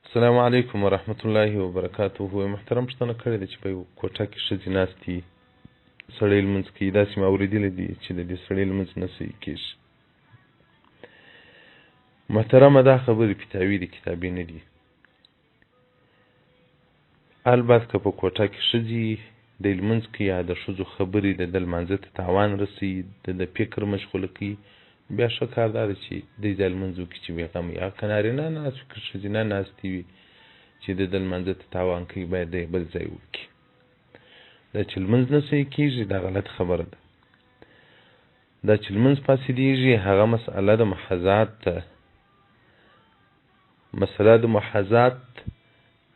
السلام علیکم ورحمت الله وبرکاته. محترم پوښتنه کړې ده چې په یو کوټه کې ښځې ناستې سړی لمونځ کوي. داسې مې اورېدلي دي چې د دې سړی لمونځ نه صحیح کېږي. محترمه دا خبرې فتاوي دي، کتابي نه دي. البته که په کوټه کې ښځې دی لمونځ کوي یا د ښځو خبرې د ده لمانځه ته تاوان رسوي، د فکر مشغوله کوي، بیا ښه کار دا ده چې دی ځای لمونځ وکړي چې بېغمه وي. که نارینه ناست وي که ښځینه ناستې وي چې د ده لمانځه ته تاوان کوي، باید دی بل ځای وکړي. دا چې لمونځ نه صحیح کېږي دا غلط خبره ده. دا چې لمونځ فاسدېږي هغه مسئله د محاذات ده. مسله د محاذات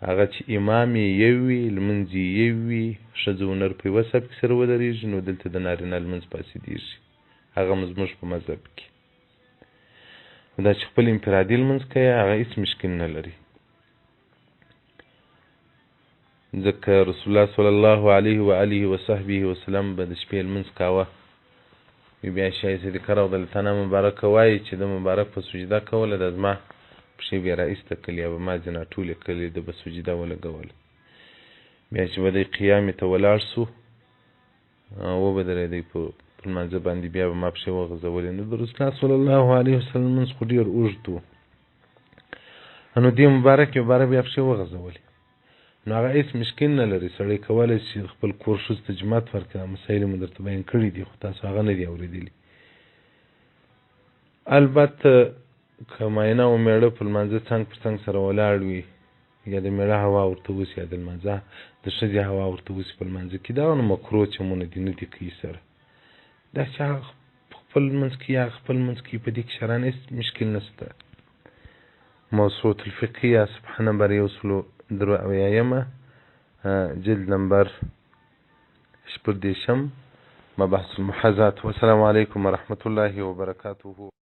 هغه چې امام یې یو وي، لمونځ یې یو وي، ښځه او نر په یوه صف کې سره ودرېږي، نو دلته د نارینه لمونځ فاسدېږي. هغه زموږ په مذهب کې. دا چې خپل انفرادي لمونځ کوي هغه هېڅ مشکل نه لري، ځکه رسول الله صلی الله علیه و آله و صحبه وسلم به د شپې لمونځ کاوه. بیا عایشه صدیقه رضی الله عنها مبارکه وایي چې د مبارک په سجده کوله، د زما پښې به یې راایسته کړلې او ما ځینې ټولې کړلې، د به سجده ولګوله. بیا چې به دی قیامې ته ولاړ سو وبدرېدی په لمانځه باندې، بیا به ما پښې وغځولې. نو د رسول الله صلی الله علیه وسلم لمونځ خو ډېر اوږد و، نو دې مبارک بیا پښې وغځولې، نو هغه هېڅ مشکل نه لري. سړی کولی شي خپل کور ښځو ته جماعت ورکړي. مسایل مو درته بیان کړي دي، خو تاسو هغه نه دي اورېدلي. البته که ماینه او مېړه په لمانځه څنګ پر څنګ سره ولاړ وي، یا د مېړه هوا ورته وسي یا د لمانځه د ښځې هوا ورته وسي په لمانځه کې، دا نو مکروه چمونه دي، نه دي کوي سره. دا چې هغه خپل لمونځ کوي هغه خپل لمونځ کوي، په دې کې شرعاً هېڅ مشکل نشته. موسوعة الفقهیه صفحه نمبر 183 جلد نمبر 14 مبحث المحاذات. والسلام علیکم ورحمة الله وبرکاته.